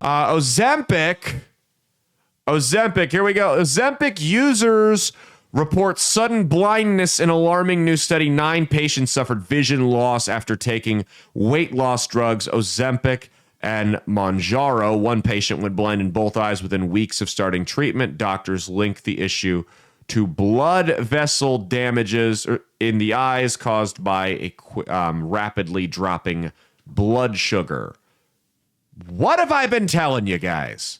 Ozempic, here we go. Ozempic users report sudden blindness in alarming new study. 9 patients suffered vision loss after taking weight loss drugs, Ozempic and Mounjaro. 1 patient went blind in both eyes within weeks of starting treatment. Doctors link the issue to blood vessel damages in the eyes caused by a rapidly dropping blood sugar. What have I been telling you guys?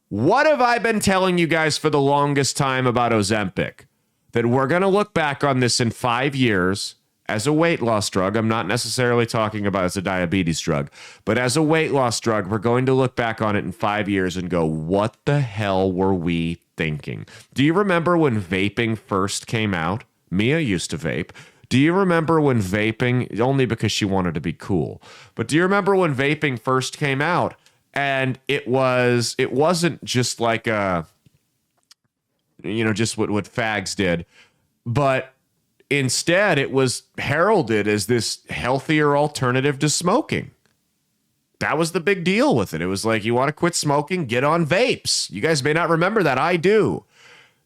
What have I been telling you guys for the longest time about Ozempic? That we're going to look back on this in 5 years as a weight loss drug. I'm not necessarily talking about as a diabetes drug, but as a weight loss drug, we're going to look back on it in 5 years and go, what the hell were we thinking? Do you remember when vaping first came out? Mia used to vape. Do you remember when vaping, only because she wanted to be cool, but do you remember when vaping first came out and it wasn't just like just what fags did, but instead it was heralded as this healthier alternative to smoking. That was the big deal with it. It was like, you want to quit smoking, get on vapes. You guys may not remember that. I do.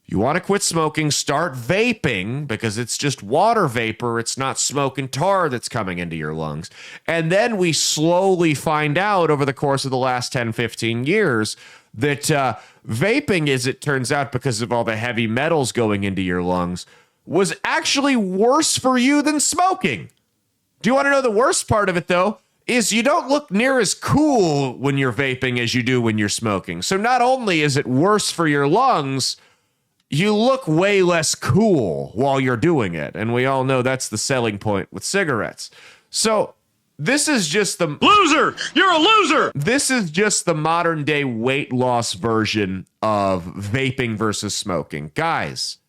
You want to quit smoking, start vaping, because it's just water vapor. It's not smoke and tar that's coming into your lungs. And then we slowly find out over the course of the last 10, 15 years that vaping, as it turns out, because of all the heavy metals going into your lungs, was actually worse for you than smoking. Do you want to know the worst part of it, though? Is you don't look near as cool when you're vaping as you do when you're smoking. So not only is it worse for your lungs, you look way less cool while you're doing it. And we all know that's the selling point with cigarettes. So this is just the... Loser! You're a loser! This is just the modern day weight loss version of vaping versus smoking. Guys,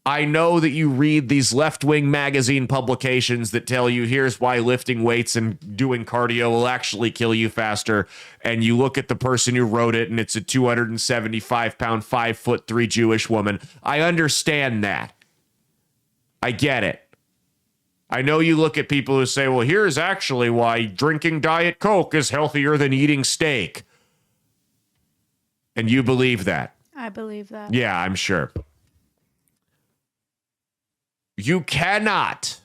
I know that you read these left-wing magazine publications that tell you here's why lifting weights and doing cardio will actually kill you faster. And you look at the person who wrote it and it's a 275-pound, 5'3" Jewish woman. I understand that. I get it. I know you look at people who say, well, here's actually why drinking Diet Coke is healthier than eating steak. And you believe that. I believe that. Yeah, I'm sure. You cannot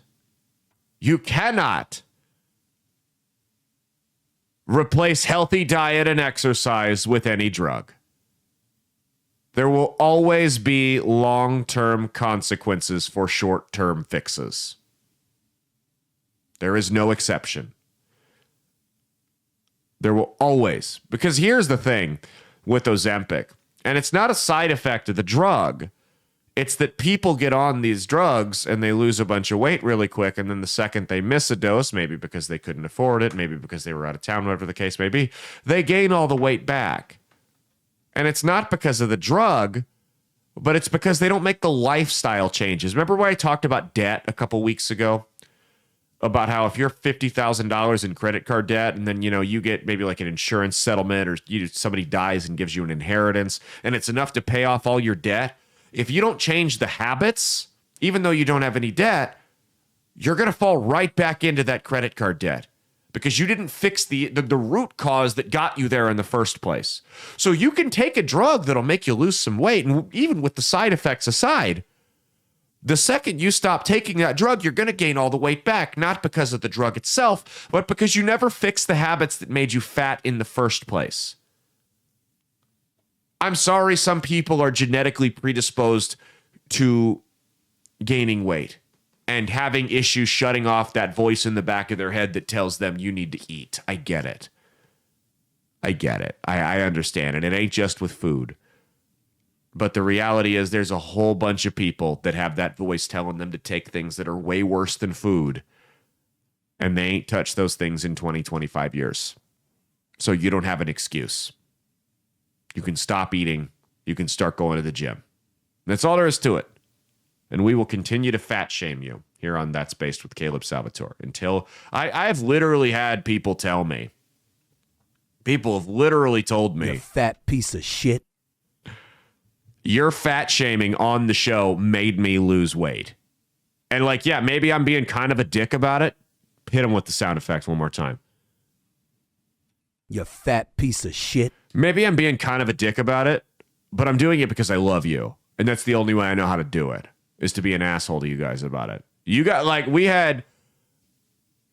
replace healthy diet and exercise with any drug. There will always be long-term consequences for short-term fixes. There is no exception. There will always, because here's the thing with Ozempic, and it's not a side effect of the drug. It's that people get on these drugs and they lose a bunch of weight really quick. And then the second they miss a dose, maybe because they couldn't afford it, maybe because they were out of town, whatever the case may be, they gain all the weight back. And it's not because of the drug, but it's because they don't make the lifestyle changes. Remember when I talked about debt a couple weeks ago? About how if you're $50,000 in credit card debt and then, you get maybe like an insurance settlement or somebody dies and gives you an inheritance and it's enough to pay off all your debt. If you don't change the habits, even though you don't have any debt, you're going to fall right back into that credit card debt because you didn't fix the root cause that got you there in the first place. So you can take a drug that'll make you lose some weight, and even with the side effects aside, the second you stop taking that drug, you're going to gain all the weight back, not because of the drug itself, but because you never fixed the habits that made you fat in the first place. I'm sorry, some people are genetically predisposed to gaining weight and having issues shutting off that voice in the back of their head that tells them you need to eat. I get it. I understand. And it ain't just with food. But the reality is there's a whole bunch of people that have that voice telling them to take things that are way worse than food. And they ain't touched those things in 20, 25 years. So you don't have an excuse. You can stop eating. You can start going to the gym. That's all there is to it. And we will continue to fat shame you here on That's Based with Caleb Salvatore until I've literally had people tell me. People have literally told me. You fat piece of shit. Your fat shaming on the show made me lose weight. And yeah, maybe I'm being kind of a dick about it. Hit him with the sound effect one more time. You fat piece of shit. Maybe I'm being kind of a dick about it, but I'm doing it because I love you. And that's the only way I know how to do it, is to be an asshole to you guys about it. You got, like,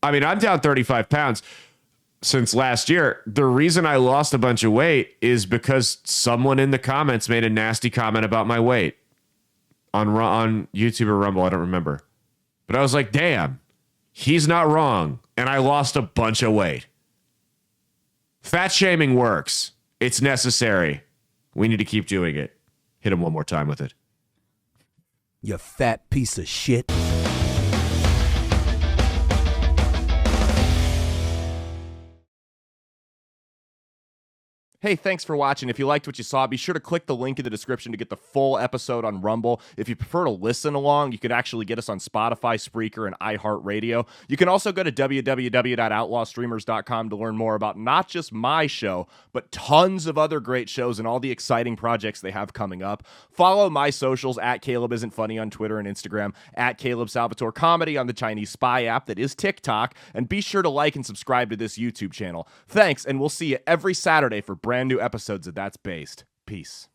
I'm down 35 pounds since last year. The reason I lost a bunch of weight is because someone in the comments made a nasty comment about my weight on YouTube or Rumble. I don't remember. But I was like, damn, he's not wrong. And I lost a bunch of weight. Fat shaming works. It's necessary. We need to keep doing it. Hit him one more time with it. You fat piece of shit. Hey, thanks for watching. If you liked what you saw, be sure to click the link in the description to get the full episode on Rumble. If you prefer to listen along, you can actually get us on Spotify, Spreaker, and iHeartRadio. You can also go to www.outlawstreamers.com to learn more about not just my show, but tons of other great shows and all the exciting projects they have coming up. Follow my socials at Caleb Isn't Funny on Twitter and Instagram, at Caleb Salvatore Comedy on the Chinese spy app that is TikTok, and be sure to like and subscribe to this YouTube channel. Thanks, and we'll see you every Saturday for brand new episodes of That's Based. Peace.